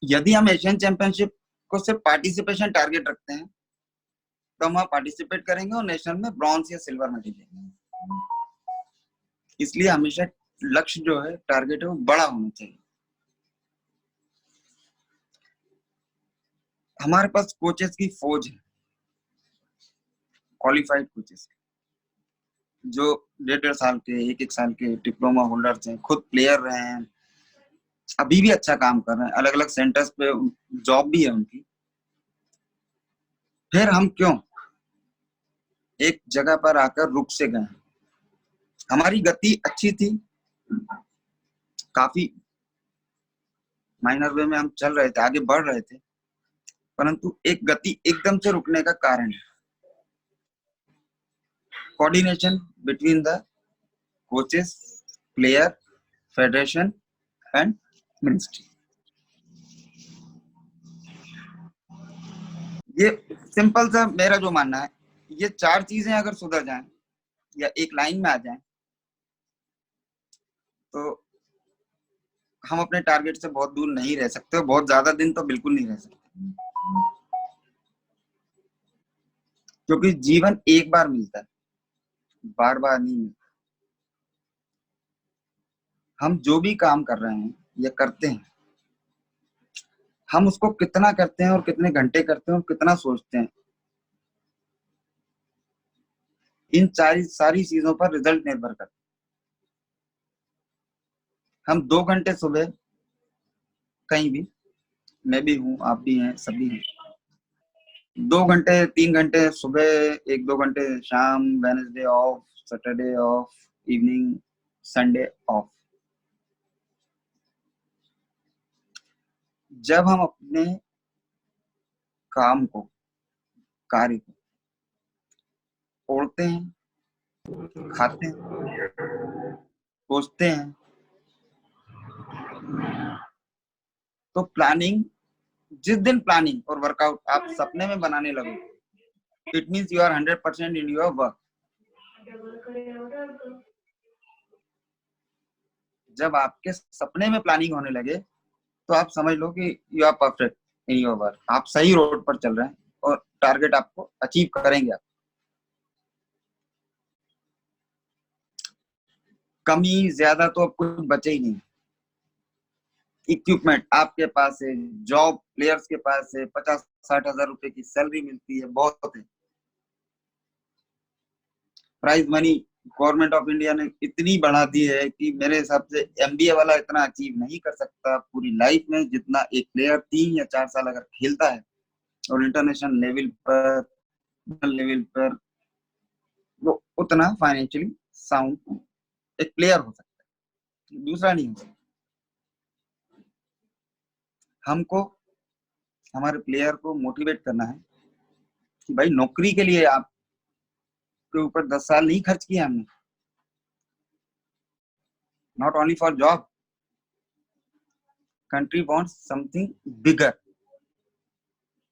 यदि हम Asian championship को सिर्फ पार्टिसिपेशन टारगेट रखते हैं तो हम वहां पार्टिसिपेट करेंगे और नेशनल में ब्रॉन्ज या सिल्वर मेडल लेंगे। इसलिए हमेशा लक्ष्य जो है, टारगेट है, वो बड़ा होना चाहिए। हमारे पास कोचेस की फौज है, क्वालिफाइड कोचेस, जो 1.5 साल के, 1 साल के डिप्लोमा होल्डर्स हैं, खुद प्लेयर रहे हैं, अभी भी अच्छा काम कर रहे हैं, अलग अलग सेंटर्स पे जॉब भी है उनकी। फिर हम क्यों एक जगह पर आकर रुक से गए? हमारी गति अच्छी थी, काफी माइनर वे में हम चल रहे थे, आगे बढ़ रहे थे, परंतु एक गति एकदम से रुकने का कारण coordination between the coaches, player, federation and ministry. ये सिंपल सा मेरा जो मानना है, ये 4 चीजें अगर सुधर जाएं या एक लाइन में आ जाएं तो हम अपने टारगेट से बहुत दूर नहीं रह सकते, बहुत ज्यादा दिन तो बिल्कुल नहीं रह सकते, क्योंकि जीवन एक बार मिलता है, बार बार नहीं मिलता। हम जो भी काम कर रहे हैं या करते हैं, हम उसको कितना करते हैं और कितने घंटे करते हैं और कितना सोचते हैं, इन सारी चीजों पर रिजल्ट निर्भर करता है। हम 2 घंटे सुबह कहीं भी, मैं भी हूँ, आप भी हैं, सभी हैं, 2 घंटे 3 घंटे सुबह, 1-2 घंटे शाम, Wednesday of, Saturday of, evening, Sunday off. जब हम अपने काम को, कार्य को ओढ़ते हैं, खाते हैं, सोचते हैं, तो प्लानिंग, जिस दिन प्लानिंग और वर्कआउट आप सपने में बनाने लगो, it means you are 100% in your work. जब आपके सपने में प्लानिंग होने लगे तो आप समझ लो कि you are perfect in your work, आप सही रोड पर चल रहे हैं और टारगेट आपको अचीव करेंगे आप। कमी ज्यादा तो अब कुछ बचे ही नहीं। इक्विपमेंट आपके पास है, जॉब प्लेयर्स के पास है, 50-60 हजार रुपए की सैलरी मिलती है, बहुत है। Prize money government of India ने इतनी बढ़ा दी है कि मेरे हिसाब से एमबीए वाला इतना अचीव नहीं कर सकता पूरी लाइफ में, जितना एक प्लेयर 3 या 4 साल अगर खेलता है और इंटरनेशनल लेवल पर वो उतना फाइनेंशियली साउंड एक प्लेयर हो सकता है, दूसरा नहीं हो सकता। हमको हमारे प्लेयर को मोटिवेट करना है कि भाई नौकरी के लिए आपके ऊपर 10 साल नहीं खर्च किया हमने, not only for job, country wants something bigger.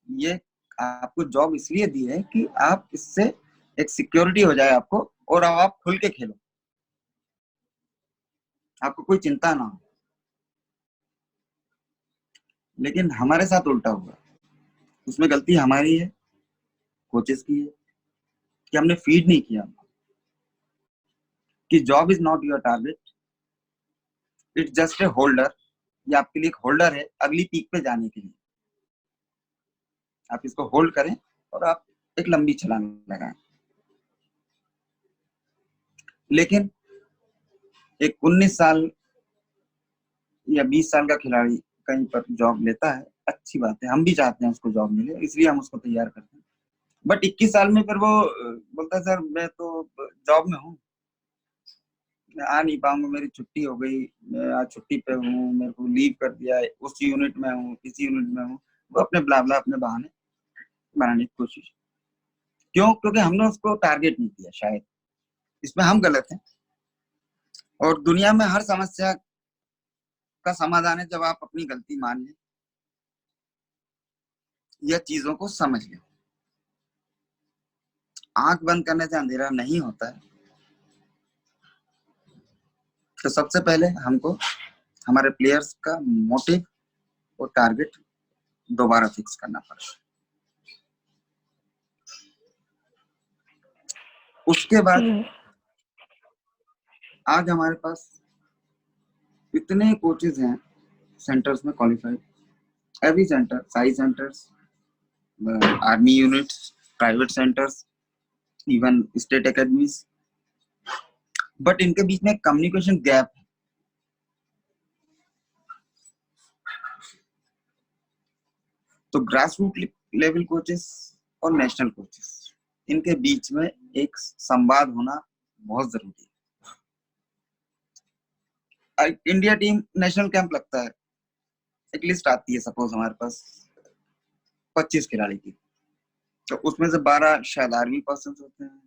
ये आपको जॉब इसलिए दी है कि आप इससे एक सिक्योरिटी हो जाए आपको, और अब आप खुल के खेलो, आपको कोई चिंता ना हो। लेकिन हमारे साथ उल्टा हुआ, उसमें गलती हमारी है, कोचेस की है, कि हमने फीड नहीं किया कि job is not your target, it's just a holder. ये आपके लिए एक होल्डर है अगली पीक पे जाने के लिए। आप इसको होल्ड करें और आप एक लंबी छलांग लगाएं। लेकिन एक 19 साल या 20 साल का खिलाड़ी कहीं पर जॉब लेता है, अच्छी बात है, हम भी चाहते हैं उसको जॉब मिले, इसलिए हम उसको तैयार करते हैं। बट 21 साल में फिर वो बोलता है सर मैं तो जॉब में हूँ, मैं आ नहीं पाऊंगा, मेरी छुट्टी हो गई, मैं आज छुट्टी पे हूँ, मेरे को लीव कर दिया है, उस यूनिट में हूँ, इसी यूनिट में हूँ। वो अपने ब्ला अपने बहाने बनाने की कोशिश। क्यों? क्योंकि हमने उसको टारगेट नहीं किया शायद, इसमें हम गलत हैं। और दुनिया में हर समस्या का समाधान है जब आप अपनी गलती मान लें या चीजों को समझ लें। आंख बंद करने से अंधेरा नहीं होता है। तो सबसे पहले हमको हमारे प्लेयर्स का मोटिव और टारगेट दोबारा फिक्स करना पड़ा। उसके बाद आज हमारे पास इतने कोचेज हैं सेंटर्स में qualified, every centre, Sai centres, army units, private centres, even state academies, but इनके बीच में कम्युनिकेशन गैप है। तो ग्रास रूट लेवल कोचेस और नेशनल कोचेस, इनके बीच में एक संवाद होना बहुत जरूरी है। इंडिया टीम नेशनल कैंप लगता है, एक लिस्ट आती है सपोज हमारे पास 25 खिलाड़ी की, तो उसमें से 12 शायद आर्मी पर्सन होते हैं,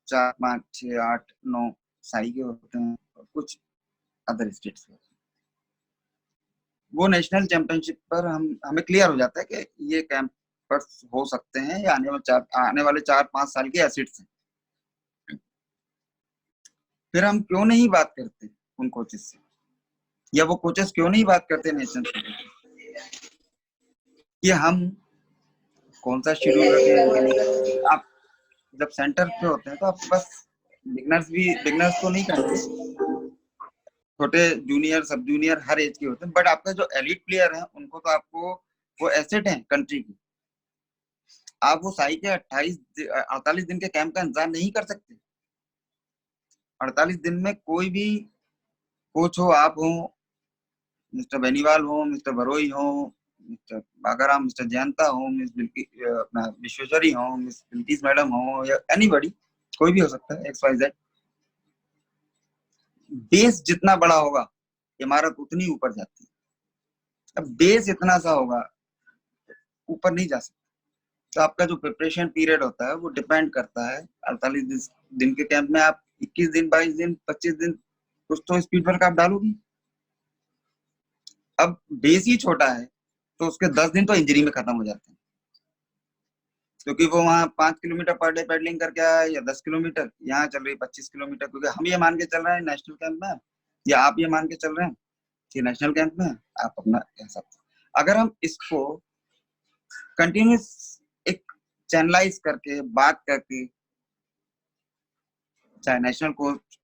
4, 5, 6, 8, 9 साई के होते हैं, और कुछ अदर स्टेट्स के। वो नेशनल चैंपियनशिप पर हमें क्लियर हो जाता है कि ये कैंप पर हो सकते हैं या आने वाले 4-5 साल के एसिड्स हैं। फिर हम क्यों नहीं बात करते उन कोचेस से, या वो कोचेस क्यों नहीं बात करते नेशनल से कि हम कौन सा शेड्यूल रखें। आप जब सेंटर पे होते हैं तो आपके पास बिगनर्स तो नहीं करेंगे, छोटे जूनियर सब जूनियर हर एज के होते हैं, बट आपके जो एलिट प्लेयर हैं उनको तो आपको वो एसेट है कंट्री की। आप वो साई के 48 दिन के कैंप का इंतजार नहीं कर सकते। 48 दिन में कोई भी कोच हो, आप हो, मिस्टर बेनीवाल हो, मिस्टर बरोई हो, मिस्टर बागाराम, मिस्टर जयंता हो, मिस अपना विश्वेश्वरी हो, मिस बिल्किस मैडम हो, या एनीबॉडी, कोई भी हो सकता है, XYZ। बेस जितना बड़ा होगा इमारत उतनी ऊपर जाती है। अब बेस इतना सा होगा, ऊपर नहीं जा सकता। तो आपका जो प्रिपरेशन पीरियड होता है वो डिपेंड करता है। 48 दिन के कैंप में आप 21 दिन, 22 दिन, 25 दिन कुछ तो स्पीड वर्क आप डालोगी। अब बेस ही छोटा है तो उसके 10 दिन तो इंजरी में खत्म हो जाते हैं, क्योंकि वो वहाँ 5 किलोमीटर पर डे पेडलिंग करके आया, या 10 किलोमीटर, यहाँ चल रही 25 किलोमीटर, क्योंकि हम ये मान के चल रहे हैं नेशनल कैंप में, या आप ये मान के चल रहे हैं कि नेशनल कैंप में आप अपना हिसाब। अगर हम इसको कंटिन्यूस एक चैनलाइज करके बात करके, चाहे नेशनल कोच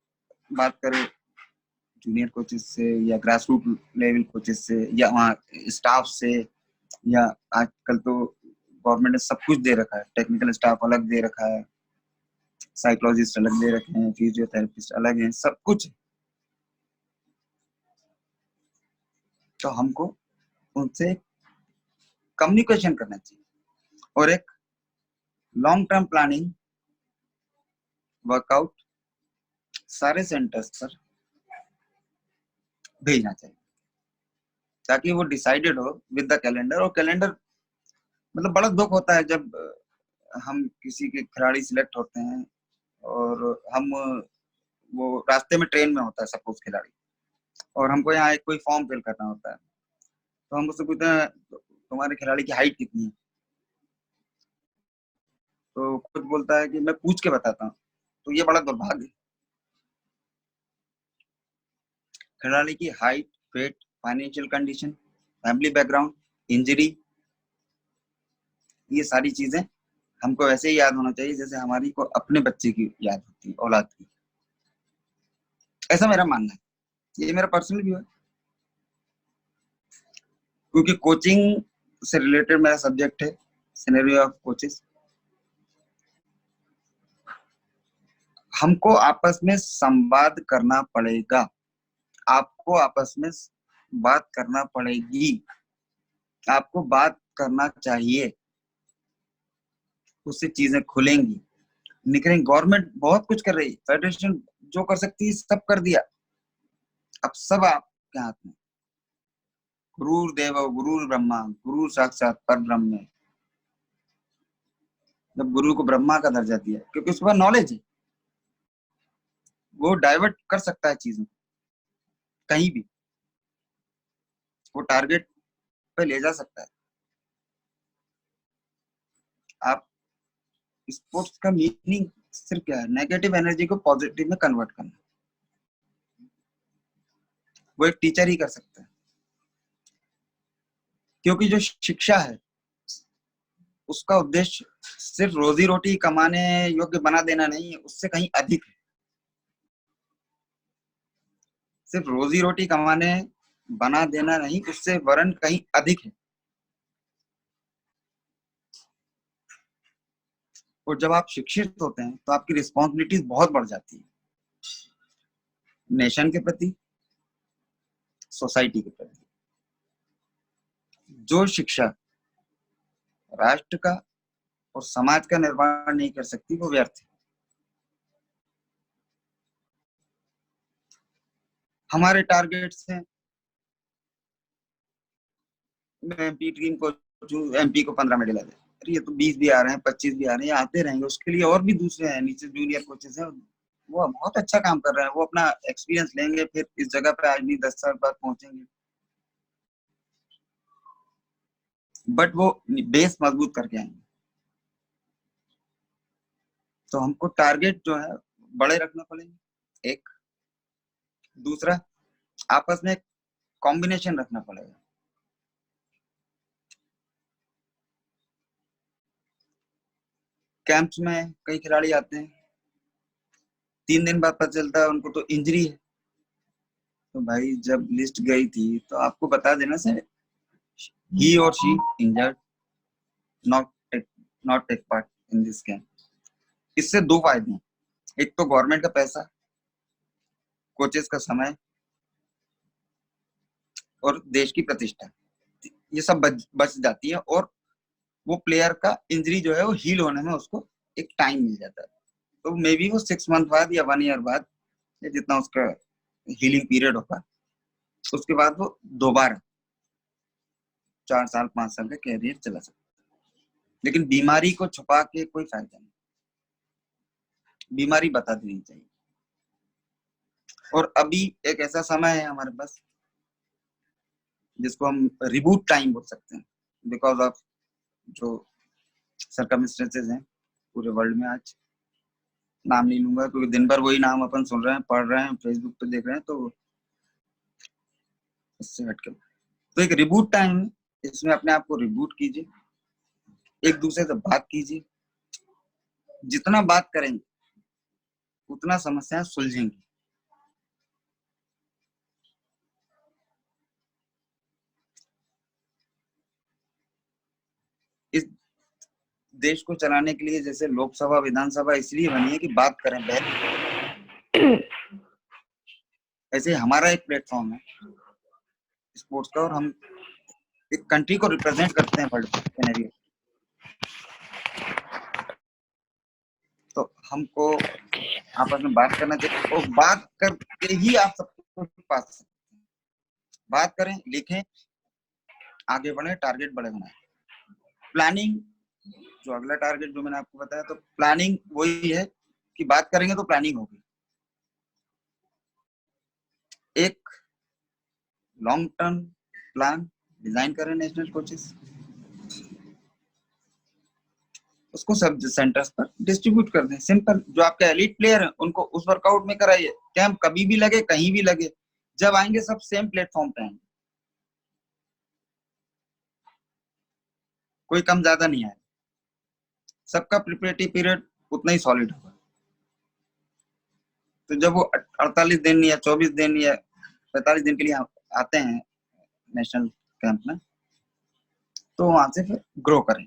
बात करे जूनियर कोचेस से, या ग्रास रूट लेवल कोचेस से, या वहाँ स्टाफ से, या आजकल तो गवर्नमेंट ने सब कुछ दे रखा है, टेक्निकल स्टाफ अलग दे रखा है, साइकोलॉजिस्ट अलग दे रखे हैं, फिजियोथेरेपिस्ट अलग हैं, सब कुछ। तो हमको उनसे कम्युनिकेशन करना चाहिए और एक लॉन्ग टर्म प्लानिंग वर्कआउट सारे सेंटर्स पर भेजना चाहिए, ताकि वो डिसाइडेड हो विद द कैलेंडर। और कैलेंडर मतलब बड़ा दुख होता है जब हम किसी के खिलाड़ी सिलेक्ट होते हैं और हम वो रास्ते में ट्रेन में होता है सपोज खिलाड़ी, और हमको यहाँ एक कोई फॉर्म फिल करना होता है, तो हम उससे पूछते हैं तुम्हारे खिलाड़ी की हाइट कितनी है, तो कुछ बोलता है कि मैं पूछ के बताता हूँ। तो ये बड़ा दुर्भाग्य है। खिलाड़ी की height, weight, financial condition, family background, injury, ये सारी चीजें हमको ऐसे ही याद होना चाहिए जैसे हमारी को अपने बच्चे की याद होती है, औलाद की। ऐसा मेरा मानना है, ये मेरा पर्सनल व्यू है, क्योंकि कोचिंग से रिलेटेड मेरा सब्जेक्ट है सिनेरियो ऑफ कोचेस। हमको आपस में संवाद करना पड़ेगा, आपको आपस में बात करना पड़ेगी, आपको बात करना चाहिए, उससे चीजें खुलेंगी, निकलेंगी। गवर्नमेंट बहुत कुछ कर रही है, फेडरेशन जो कर सकती है सब कर दिया, अब सब आपके हाथ में। गुरुर देवो गुरुर ब्रह्मा गुरु साक्षात पर ब्रह्म, जब गुरु को ब्रह्मा का दर्जा दिया क्योंकि उसके पास नॉलेज है, वो डाइवर्ट कर सकता है चीजों कहीं भी, वो टारगेट पे ले जा सकता है। आप स्पोर्ट्स का मीनिंग सिर्फ क्या है, नेगेटिव एनर्जी को पॉजिटिव में कन्वर्ट करना, वो एक टीचर ही कर सकता है। क्योंकि जो शिक्षा है उसका उद्देश्य सिर्फ रोजी रोटी कमाने योग्य बना देना नहीं है, उससे कहीं अधिक है। सिर्फ रोजी रोटी कमाने बना देना नहीं, उससे वरन कहीं अधिक है। और जब आप शिक्षित होते हैं तो आपकी रिस्पॉन्सिबिलिटीज बहुत बढ़ जाती है, नेशन के प्रति, सोसाइटी के प्रति। जो शिक्षा राष्ट्र का और समाज का निर्माण नहीं कर सकती वो व्यर्थ है। हमारे टारगेट्स हैं, मैं एमपी टीम को एमपी को 15 मेडल आ जाए, अरे ये तो 20 भी आ रहे हैं, 25 भी आ रहे हैं, आते रहेंगे। उसके लिए और भी दूसरे हैं, नीचे जूनियर कोचेस हैं, वो बहुत अच्छा काम कर रहे हैं, वो अपना एक्सपीरियंस लेंगे, फिर इस जगह पे आज भी 10 साल बाद पहुंचेंगे। बट वो बेस मजबूत करके आएंगे। तो हमको टारगेट जो है बड़े रखना पड़ेंगे। एक दूसरा, आपस में कॉम्बिनेशन रखना पड़ेगा। कैंप्स में कई खिलाड़ी आते हैं, 3 दिन बाद पता चलता है उनको तो इंजरी है। तो भाई जब लिस्ट गई थी तो आपको बता देना सर, ही और she injured, not not take part in this camp. इससे 2 फायदे हैं, एक तो गवर्नमेंट का पैसा, कोचेस का समय और देश की प्रतिष्ठा, ये सब बच जाती है। और वो प्लेयर का इंजरी जो है वो हील होने में उसको एक टाइम मिल जाता है। तो मे बी वो 6 मंथ बाद या 1 ईयर बाद, या जितना उसका हीलिंग पीरियड होगा, उसके बाद वो दोबारा 4 साल 5 साल का कैरियर चला सकता है। लेकिन बीमारी को छुपा के कोई फायदा नहीं, बीमारी बता देनी चाहिए। और अभी एक ऐसा समय है हमारे पास जिसको हम रिबूट टाइम बोल सकते हैं, बिकॉज ऑफ जो सरकमस्टेंसेस हैं पूरे वर्ल्ड में। आज नाम नहीं लूंगा क्योंकि दिन भर वही नाम अपन सुन रहे हैं, पढ़ रहे हैं, फेसबुक पे देख रहे हैं, तो इससे हटके तो एक रिबूट टाइम है। इसमें अपने आप को रिबूट कीजिए, एक दूसरे से बात कीजिए। जितना बात करेंगे उतना समस्याएं सुलझेंगी। इस देश को चलाने के लिए जैसे लोकसभा विधानसभा इसलिए बनी है कि बात करें बहन, ऐसे हमारा एक प्लेटफॉर्म है स्पोर्ट्स का, और हम एक कंट्री को रिप्रेजेंट करते हैं वर्ल्ड सिनेरियो। तो हमको आपस में बात करना चाहिए, और बात करके ही आप सब कुछ पा सकते हैं। बात करें, लिखें, आगे बढ़े, टारगेट बड़े बनाए। प्लानिंग, जो अगला टारगेट जो मैंने आपको बताया, तो प्लानिंग वही है कि बात करेंगे तो प्लानिंग होगी। एक लॉन्ग टर्म प्लान डिजाइन करें नेशनल कोचेस, उसको सब सेंटर्स पर डिस्ट्रीब्यूट कर दें। सिंपल, जो आपके एलीट प्लेयर हैं उनको उस वर्कआउट में कराइए, कैंप कभी भी लगे, कहीं भी लगे, जब आएंगे सब सेम प्लेटफॉर्म पे आएंगे, कोई कम ज्यादा नहीं आएगा, सबका प्रिपरेटरी पीरियड उतना ही सॉलिड होगा। तो जब वो 48 दिन या 24 दिन या 45 दिन के लिए आते हैं नेशनल कैंप में, तो वहां से फिर ग्रो करें।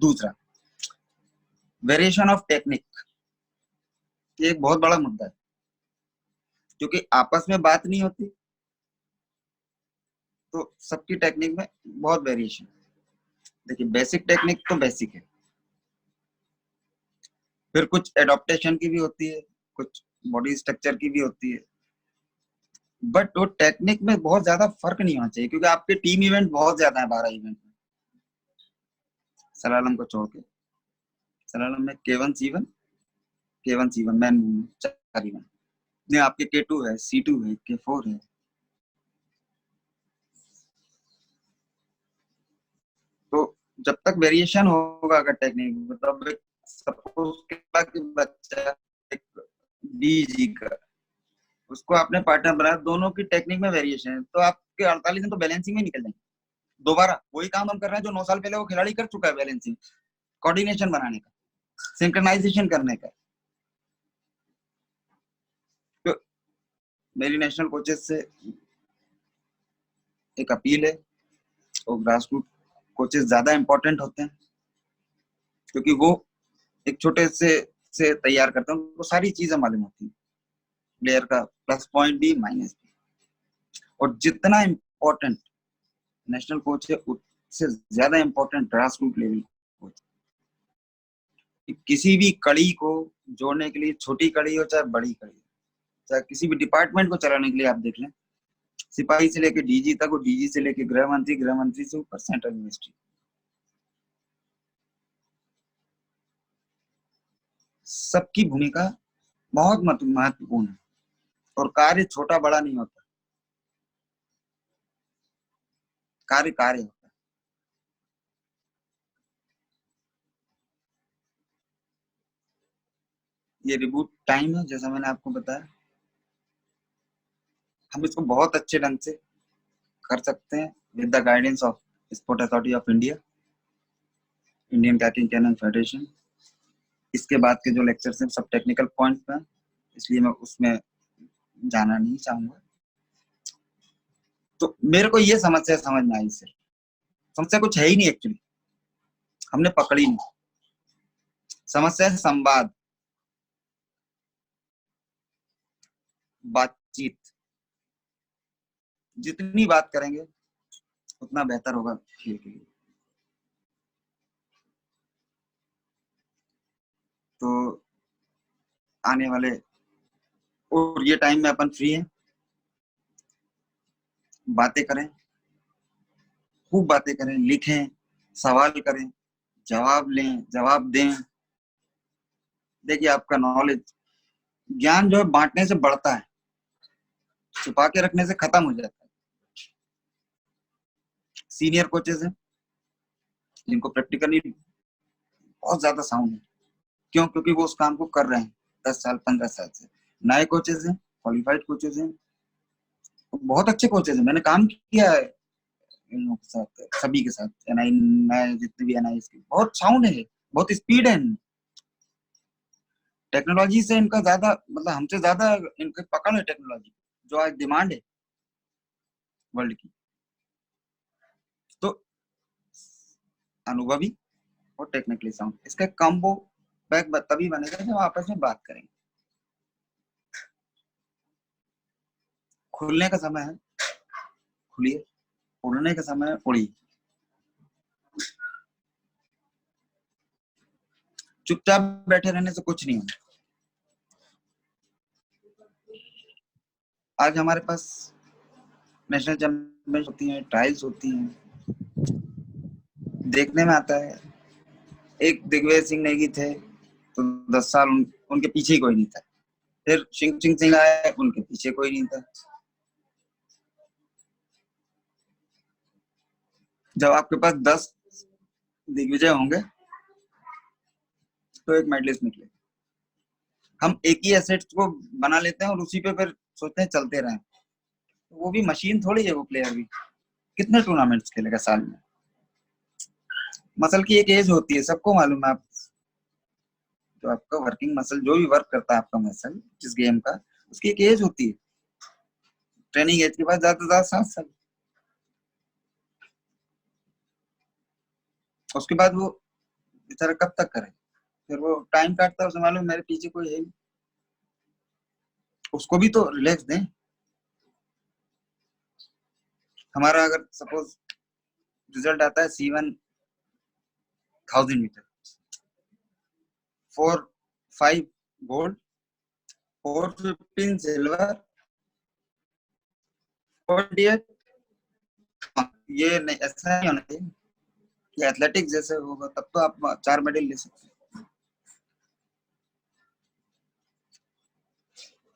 दूसरा, वेरिएशन ऑफ टेक्निक, ये एक बहुत बड़ा मुद्दा है, क्योंकि आपस में बात नहीं होती तो सबकी टेक्निक में बहुत वेरिएशन। देखिए, बेसिक टेक्निक तो बेसिक है, फिर कुछ एडॉप्टेशन की भी होती है, कुछ बॉडी स्ट्रक्चर की भी होती है, बट वो टेक्निक में बहुत ज्यादा फर्क नहीं होना चाहिए, क्योंकि आपके टीम इवेंट बहुत ज्यादा है 12 इवेंट में, सलालम को छोड़ के। सलालम में K1 C1 man movement 4 event नहीं, आपके K2 है, C2 है, K4 है। तो जब तक वेरिएशन होगा अगर टेक्निक में, तब सपोज बच्चा एक BG का, उसको आपने पार्टनर बनाया, दोनों की टेक्निक में वेरिएशन है, तो आपके 48 दिन तो बैलेंसिंग में निकल जाएंगे। दोबारा वही काम हम कर रहे हैं जो 9 साल पहले वो खिलाड़ी कर चुका है, बैलेंसिंग, कोऑर्डिनेशन बनाने का, सिंक्रोनाइजेशन करने का। तो मेरी नेशनल कोचेस से एक अपील है, और ग्रास रूट कोचेस ज्यादा इंपॉर्टेंट होते हैं, क्योंकि वो एक छोटे से तैयार करते हैं, उनको सारी चीजें मालूम होती है, प्लेयर का प्लस पॉइंट भी माइनस भी। और जितना इम्पोर्टेंट नेशनल कोच है उससे ज्यादा important grass root level coach. किसी भी कड़ी को जोड़ने के लिए, छोटी कड़ी हो चाहे बड़ी कड़ी हो, चाहे किसी भी डिपार्टमेंट को चलाने के लिए आप देख लें, सिपाही से लेके डीजी तक और डीजी से लेके गृह मंत्री, गृह मंत्री से ऊपर सेंट्रल मिनिस्ट्री, सबकी भूमिका बहुत महत्वपूर्ण है। और कार्य छोटा बड़ा नहीं होता, कार्य कार्य होता है। ये रिबूट टाइम है, जैसा मैंने आपको बताया, हम इसको बहुत अच्छे ढंग से कर सकते हैं with the guidance of sport authority of India, Indian kayaking canoe federation. इसके बाद के जो लेक्चर्स हैं सब टेक्निकल पॉइंट पे, इसलिए मैं उसमें जाना नहीं चाहूंगा। तो मेरे को ये समस्या समझ में आई, सर समस्या कुछ है ही नहीं एक्चुअली, हमने पकड़ी नहीं। समस्या है संवाद, बातचीत। जितनी बात करेंगे उतना बेहतर होगा खेल के लिए। तो आने वाले, और ये टाइम में अपन फ्री है, बातें करें, खूब बातें करें, लिखें, सवाल करें, जवाब लें, जवाब दें। देखिए आपका नॉलेज, ज्ञान जो है बांटने से बढ़ता है, छुपा के रखने से खत्म हो जाता है। सीनियर कोचेस हैं जिनको प्रैक्टिकली बहुत ज्यादा साउंड है, क्यों? क्योंकि वो उस काम को कर रहे हैं 10 साल 15 साल से। नए कोचेस हैं, क्वालिफाइड कोचेस हैं, बहुत अच्छे कोचेस हैं, मैंने काम किया है इन लोगों के साथ, सभी के साथ, एनआई नए जितने भी एनआई के, बहुत साउंड है, बहुत स्पीड है इनमें। टेक्नोलॉजी से इनका ज्यादा, मतलब हमसे ज्यादा इनकी पकड़ है टेक्नोलॉजी, जो आज डिमांड है वर्ल्ड की। तो अनुभवी और टेक्निकली साउंड, इसका कॉम्बो पैक तभी बनेगा जब आपस में बात करेंगे। खुलने का समय है, खुलिए, उड़ने का समय है, उड़िए। चुपचाप बैठे रहने से कुछ नहीं होगा। आज हमारे पास नेशनल चैंपियनशिप होती हैं, ट्रायल्स होती हैं, देखने में आता है एक दिग्विजय सिंह नेगी थे तो 10 साल उनके पीछे ही कोई नहीं था, फिर सिंह सिंह आए, उनके पीछे कोई नहीं था। जब आपके पास 10 दिग्विजय होंगे तो एक मेडलिस्ट निकले। हम एक ही एसेट्स को बना लेते हैं और उसी पे फिर सोचते हैं चलते रहें। वो भी मशीन थोड़ी है, वो प्लेयर भी कितने टूर्नामेंट्स खेलेगा साल में। मसल की एक एज होती है, सबको मालूम है। आप जो आपका वर्किंग मसल, जो भी वर्क करता है आपका मसल जिस गेम का, उसकी एक एज होती है। ट्रेनिंग एज के बाद ज्यादा से ज्यादा 7 साल, उसके बाद वो बेचारा कब तक करे? फिर वो टाइम काटता है, उसे मालूम मेरे पीछे कोई है, उसको भी तो रिलैक्स दें। हमारा अगर सपोज रिजल्ट आता है C1 1000 मीटर, 4-5 गोल्ड, 4-15 सिल्वर, 48, ये नहीं, ऐसा नहीं होना चाहिए कि एथलेटिक्स जैसे होगा तब तो आप 4 मेडल ले सकते हैं।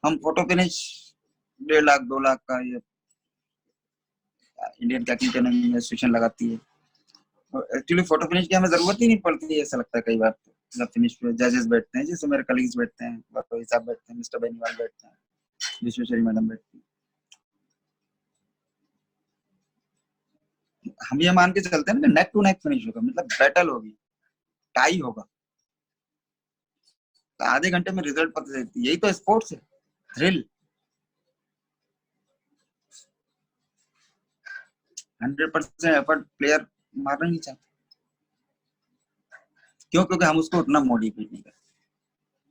हम फोटो फिनिश 1.5 लाख 2 लाख का ये इंडियन कैकिंग एसोसिएशन लगाती है। एक्चुअली फोटो फिनिश की हमें जरूरत ही नहीं पड़ती है, ऐसा लगता है कई बार। तो जब फिनिश पे जजेस बैठते हैं, जैसे मेरे कलीग्स बैठते हैं, वही साहब बैठते हैं, मिस्टर बेनीवाल बैठते हैं, विश्वेश्वरी मैडम बैठती हम ये मान के चलते हैं ना नेक टू नेक फिनिश होगा, मतलब बैटल होगी, टाई होगा, तो आधे घंटे में रिजल्ट पता चलती है। यही तो स्पोर्ट्स है, थ्रिल। 100% एफर्ट प्लेयर मारना नहीं चाहता। क्यों? क्योंकि हम उसको उतना मोटिवेट नहीं करते,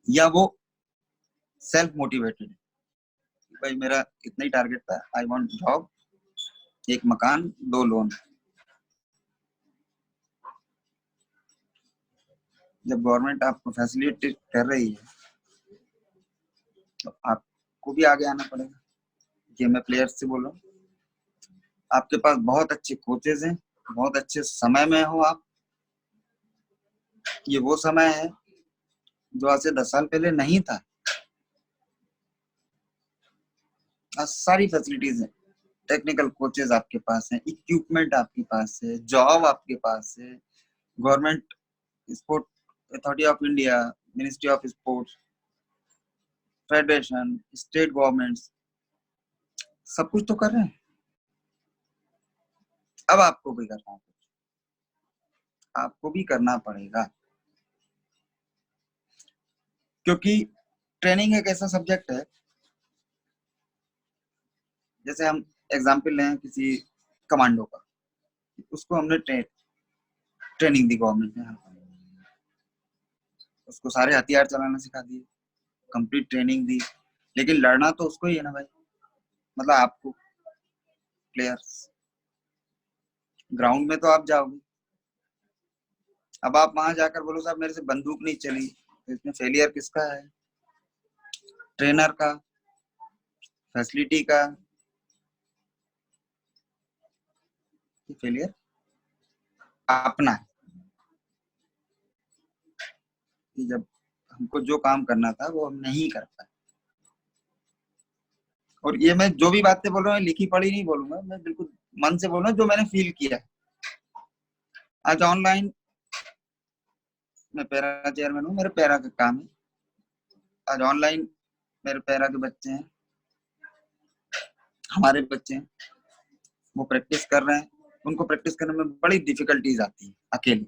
या वो सेल्फ मोटिवेटेड है। भाई मेरा इतना ही टारगेट था, आई वांट जॉब, एक मकान, 2 लोन। जब गवर्नमेंट आपको फैसिलिटी कर रही है तो आपको भी आगे आना पड़ेगा। ये मैं प्लेयर्स से बोल रहा हूँ, आपके पास बहुत अच्छे कोचेज हैं, बहुत अच्छे समय में हो आप। ये वो समय है जो आज से 10 साल पहले नहीं था। आज सारी फैसिलिटीज हैं, टेक्निकल कोचेज आपके पास हैं, इक्विपमेंट आपके पास है, जॉब आपके पास है, government, sport authority of India, ministry of sports, federation, state governments, सब कुछ तो कर रहे हैं। अब आपको भी करना है, आपको भी करना पड़ेगा, क्योंकि ट्रेनिंग एक ऐसा सब्जेक्ट है, जैसे हम एग्जाम्पल लें किसी कमांडो का, उसको हमने ट्रेनिंग दी गवर्नमेंट ने, उसको सारे हथियार चलाना सिखा दिए, कंप्लीट ट्रेनिंग दी, लेकिन लड़ना तो उसको ही है ना भाई, मतलब आपको। प्लेयर्स ग्राउंड में तो आप जाओगे, अब आप वहां जाकर बोलो साहब मेरे से बंदूक नहीं चली, तो इसमें फेलियर किसका है? ट्रेनर का, फैसिलिटी का? फेलियर अपना है कि जब हमको जो काम करना था वो हम नहीं कर पाए। और ये मैं जो भी बातें बोल रहा हूँ लिखी पढ़ी नहीं बोलूंगा, मैं बिल्कुल मन से बोल रहा हूँ, जो मैंने फील किया। आज ऑनलाइन मैं पैरा चेयरमैन हूँ, मेरे पैरा का काम है। आज ऑनलाइन मेरे पैरा के बच्चे हैं, हमारे बच्चे हैं, वो प्रैक्टिस कर रहे हैं। उनको प्रैक्टिस करने में बड़ी डिफिकल्टीज आती है अकेले,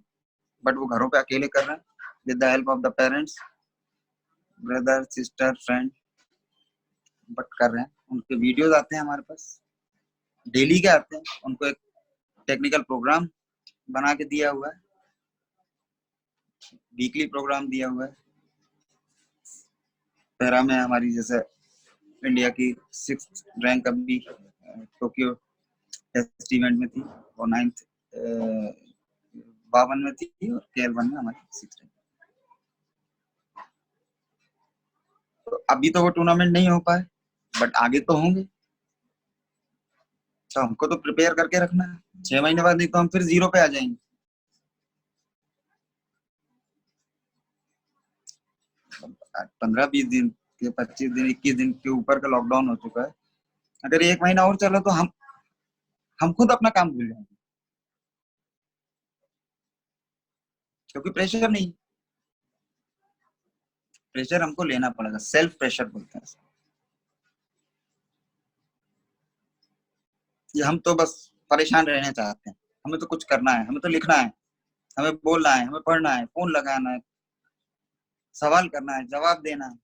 बट वो घरों पे अकेले कर रहे हैं with the help of the parents, brother, sister, friend, but कर रहे हैं। उनके वीडियोज आते हैं हमारे पास, डेली के आते हैं। उनको एक टेक्निकल प्रोग्राम बना के दिया हुआ है, वीकली प्रोग्राम दिया हुआ है। पैरा में हमारी जैसे इंडिया की 6th रैंक अभी टोक्यो टेस्ट इवेंट में थी, और 9th 52 में थी, और KL1 में हमारी 6th रैंक। तो अभी तो वो टूर्नामेंट नहीं हो पाए, बट आगे तो होंगे, तो हमको तो प्रिपेयर करके रखना है। 6 महीने बाद नहीं तो हम फिर 0 पे आ जाएंगे। 15-20 दिन के, 25 दिन, 21 दिन के ऊपर का लॉकडाउन हो चुका है। अगर 1 महीना और चला तो हम खुद अपना काम भूल जाएंगे, क्योंकि प्रेशर नहीं, प्रेशर हमको लेना पड़ेगा, सेल्फ प्रेशर बोलते हैं। ये हम तो बस परेशान रहना चाहते हैं, हमें तो कुछ करना है, हमें तो लिखना है, हमें बोलना है, हमें पढ़ना है, फोन लगाना है, सवाल करना है, जवाब देना है।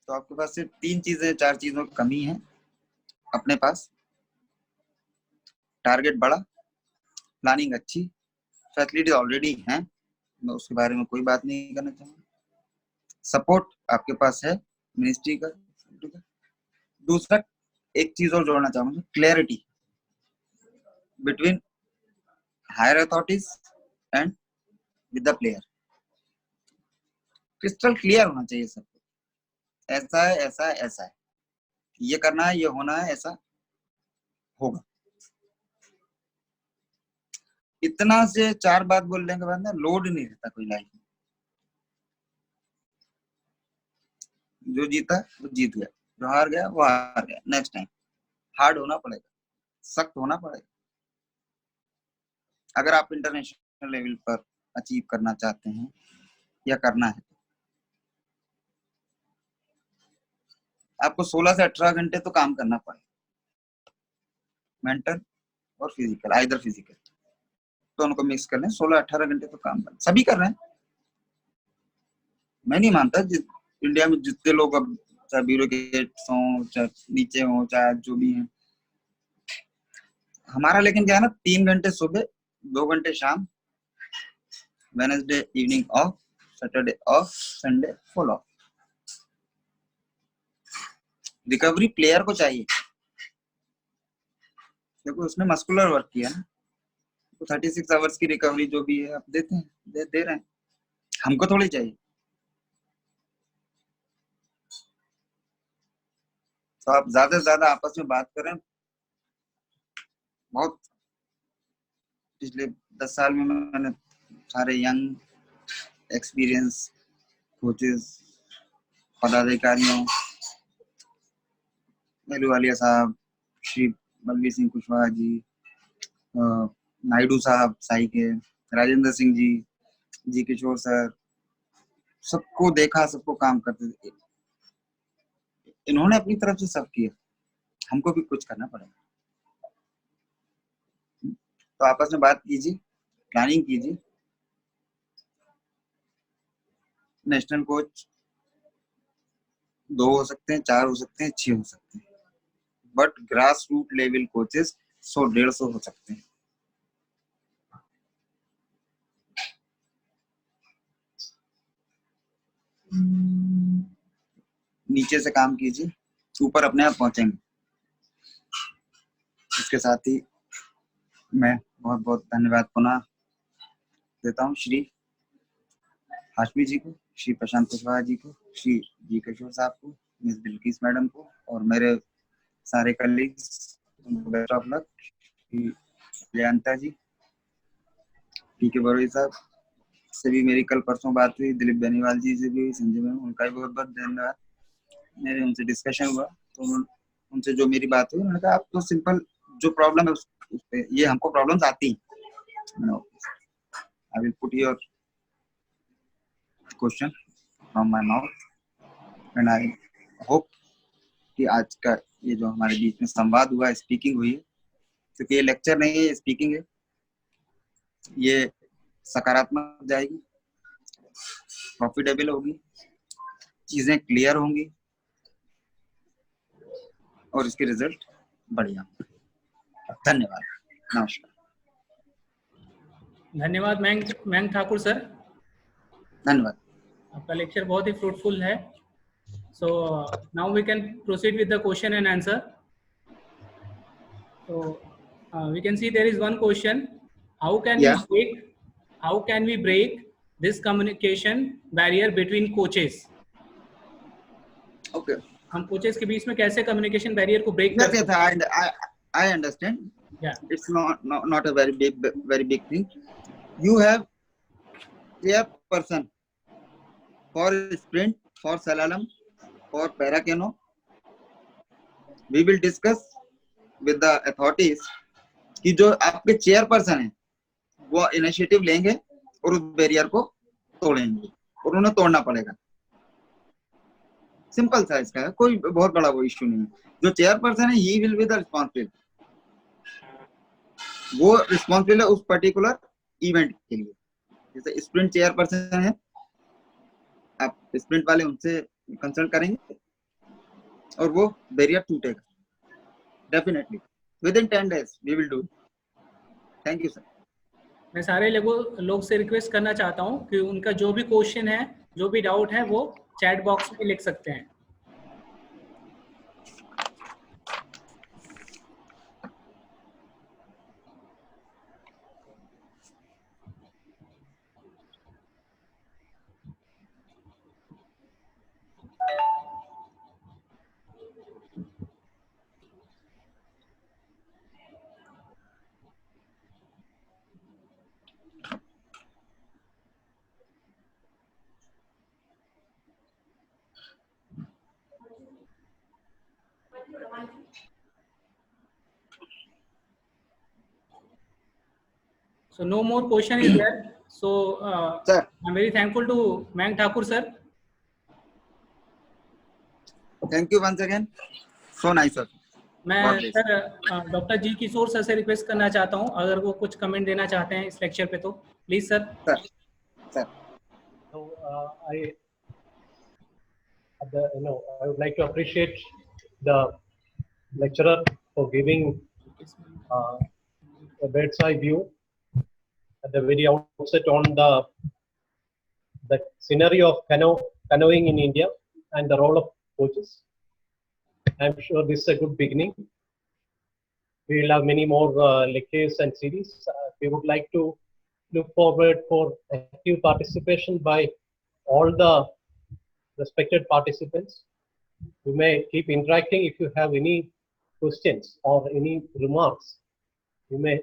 तो आपके पास सिर्फ 3 चीजें, 4 चीजों की कमी है अपने पास: टारगेट बड़ा, प्लानिंग अच्छी, फैसिलिटी ऑलरेडी है, मैं उसके बारे में कोई बात नहीं करना चाहूंगा, सपोर्ट आपके पास है मिनिस्ट्री का। दूसरा, एक चीज और जोड़ना चाहूंगा, clarity between higher authorities and with the player. Crystal clear होना चाहिए सब, ऐसा है, ऐसा है, ऐसा है, ये करना है, ये होना है, ऐसा होगा। इतना से 4 बात बोलने के बाद ना लोड नहीं रहता कोई लाइफ में। जो जीता वो जीत गया, जो हार गया वो हार गया। नेक्स्ट टाइम हार्ड होना पड़ेगा, सख्त होना पड़ेगा, अगर आप इंटरनेशनल लेवल पर अचीव करना चाहते हैं या करना है। आपको 16 से 18 घंटे तो काम करना पड़ेगा, मेंटल और फिजिकल, आइदर फिजिकल, दोनों को मिक्स कर लें, 16-18 घंटे तो काम कर, सभी कर रहे हैं। मैं नहीं मानता इंडिया में जितने लोग अब चाहे ब्यूरोक्रेट्स हो, चाहे नीचे हो, चाहे जो भी है, हमारा लेकिन क्या है ना, 3 घंटे सुबह, 2 घंटे शाम, Wednesday evening of, Saturday of, Sunday full of. Recovery player को चाहिए, देखो उसने मस्कुलर वर्क किया ना, तो 36 आवर्स की रिकवरी जो भी है आप देते हैं, दे रहे हैं, हमको थोड़ी चाहिए। तो आप ज्यादा से ज्यादा आपस में बात करें। बहुत पिछले 10 साल में मैंने सारे यंग एक्सपीरियंस कोचेस, पदाधिकारियों, मेलूवालिया साहब, श्री बलवीर सिंह कुशवाहा जी, नायडू साहब साई के, राजेंद्र सिंह जी किशोर सर, सबको देखा, सबको काम करते थे। इन्होंने अपनी तरफ से सब किया, हमको भी कुछ करना पड़ेगा। तो आपस में बात कीजिए, प्लानिंग कीजिए। नेशनल कोच 2 हो सकते हैं, 4 हो सकते हैं, 6 हो सकते हैं, but grass root level coaches 100-150 हो सकते हैं। नीचे से काम कीजिए, ऊपर अपने आप पहुंचेंगे। इसके साथ ही मैं बहुत बहुत धन्यवाद पुनः देता हूँ श्री हाशमी जी को, श्री प्रशांत कुशवाहा जी को, श्री जी किशोर साहब को, मिस बिल्किस मैडम को, और मेरे सारे colleagues, best of luck. Shri Jayanta ji, PK Baroi साहब से भी मेरी कल परसों बात हुई, दिलीप बेनीवाल जी से भी, संजय मैम, उनका भी बहुत बहुत धन्यवाद। मेरे उनसे डिस्कशन हुआ, तो उनसे जो मेरी बात हुई, उन्होंने कहा आप तो सिंपल जो प्रॉब्लम है उस पे, ये हमको प्रॉब्लम्स आती हैं, I will put your question from my mouth and I hope कि आज का ये जो हमारे बीच में संवाद हुआ, स्पीकिंग हुई, क्योंकि ये लेक्चर नहीं है, ये स्पीकिंग है, ये सकारात्मक जाएगी, प्रॉफिटेबल होगी, चीजें क्लियर होंगी और इसके रिजल्ट बढ़िया। धन्यवाद, नमस्कार। धन्यवाद मयंक ठाकुर सर, धन्यवाद। आपका लेक्चर बहुत ही फ्रूटफुल है। So now we can proceed with the question and answer. So we can see there is one question: how can we break this communication barrier between coaches? Okay. हम coaches के बीच में कैसे communication barrier को break कर सकते हैं? I understand. Yeah. It's not a very big thing. You have clear person for sprint, for slalom, for para cano. We will discuss with the authorities कि जो आपके चेयरपर्सन है वो इनिशिएटिव लेंगे और उस बैरियर को तोड़ेंगे, और उन्हें तोड़ना पड़ेगा। सिंपल सा इसका है, कोई बहुत बड़ा वो इश्यू नहीं है। जो चेयरपर्सन है he will be the responsible, वो रिस्पॉन्सिबल है उस पर्टिकुलर इवेंट के लिए। जैसे स्प्रिंट चेयरपर्सन है, आप स्प्रिंट वाले उनसे कंसल्ट करेंगे और वो बैरियर टूटेगा definitely within 10 days we will do. Thank you sir. मैं सारे लोग से रिक्वेस्ट करना चाहता हूँ कि उनका जो भी क्वेश्चन है, जो भी डाउट है, वो चैट बॉक्स में लिख सकते हैं। So no more question is there. So sir, I'm very thankful to Mayank Thakur sir. Thank you once again. So nice of you. मैं God bless. सर डॉक्टर जी किशोर सर से request करना चाहता हूं, अगर वो कुछ कमेंट देना चाहते हैं इस लेक्चर पे तो please sir. Sir. So I would like to appreciate the lecturer for giving a bird's eye view at the very outset on the scenario of canoeing in India and the role of coaches. I'm sure this is a good beginning. We will have many more lectures and series. We would like to look forward for active participation by all the respected participants. You may keep interacting. If you have any questions or any remarks, you may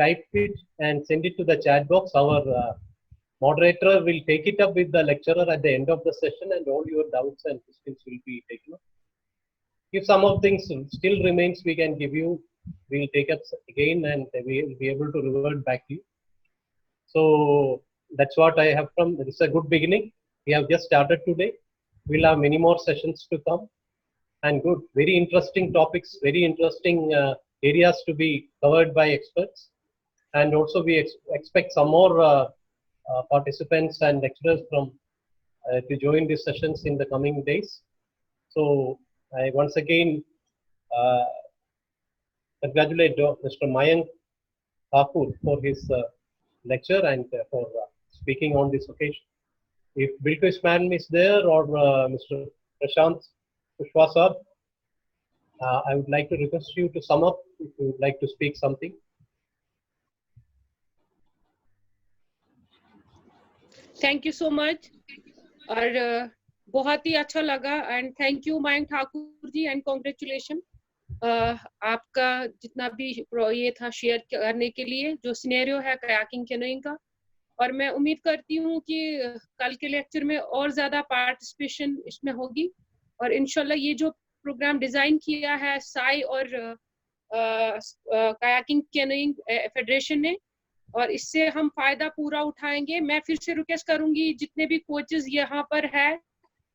type it and send it to the chat box. Our moderator will take it up with the lecturer at the end of the session, and all your doubts and questions will be taken up. If some of things still remains, we can give you, we'll take up again and we will be able to revert back to you. So that's what I have from. This is a good beginning. We have just started today. We'll have many more sessions to come, and good, very interesting topics, very interesting areas to be covered by experts. And also we expect some more participants and lecturers from to join these sessions in the coming days. So I once again congratulate Mr. Mayank Thakur for his lecture and for speaking on this occasion. If Bilquis Ma'am is there or Mr. Prashant Kushwaha, I would like to request you to sum up if you would like to speak something. Thank you so much. और बहुत ही अच्छा लगा and thank you Mayank Thakur ji and congratulation आपका जितना भी ये था शेयर करने के लिए जो सिनेरियो है कयाकिंग कैनोइंग का. और मैं उम्मीद करती हूँ कि कल के लेक्चर में और ज्यादा पार्टिसिपेशन इसमें होगी और इंशाल्लाह ये जो प्रोग्राम डिजाइन किया है साई और कयाकिंग कैनोइंग फेडरेशन ने और इससे हम फायदा पूरा उठाएंगे. मैं फिर से रिक्वेस्ट करूंगी जितने भी कोचेस यहाँ पर है,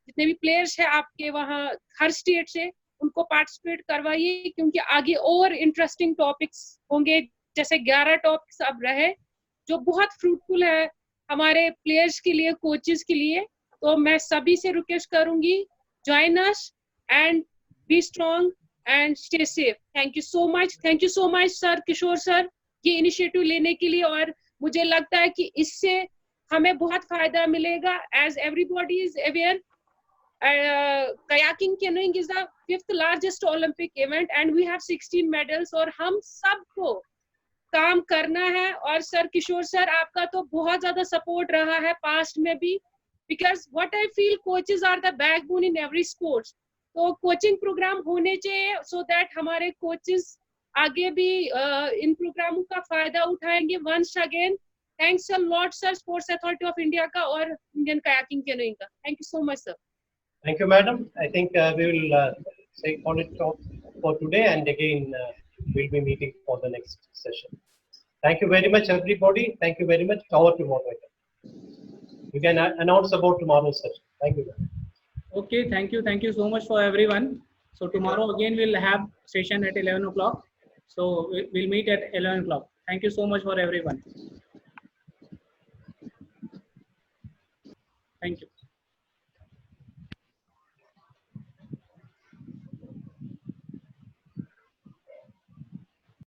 जितने भी प्लेयर्स है आपके वहाँ हर स्टेट से, उनको पार्टिसिपेट करवाइए क्योंकि आगे और इंटरेस्टिंग टॉपिक्स होंगे. जैसे 11 टॉपिक्स अब रहे जो बहुत फ्रूटफुल है हमारे प्लेयर्स के लिए, कोचेस के लिए. तो मैं सभी से रिक्वेस्ट करूंगी, join us and be strong and stay safe. Thank you so much sir Kishore sir ये इनिशिएटिव लेने के लिए. और मुझे लगता है कि इससे हमें बहुत फायदा मिलेगा. As everybody is aware, kayaking canoeing is the 5th largest Olympic event and we have 16 medals और हम सबको काम करना है. और सर किशोर सर आपका तो बहुत ज्यादा सपोर्ट रहा है पास्ट में भी, because what I feel coaches are the backbone in every sports. तो कोचिंग प्रोग्राम होने चाहिए सो दैट हमारे कोचेस आगे भी इन प्रोग्रामों का फायदा उठाएंगे. Once again thanks a lot sir, sports authority of India का और इंडियन कायाकिंग कैनोइंग का. Thank you so much sir. Thank you, madam. I think we will say call it for today, and again we'll be meeting for the next session. Thank you very much, everybody. Thank you very much. Over to moderator. You can announce about tomorrow's session. Thank you. Okay, thank you so much for everyone. So tomorrow again we'll have session at 11 o'clock. So we'll meet at 11 o'clock. Thank you so much for everyone.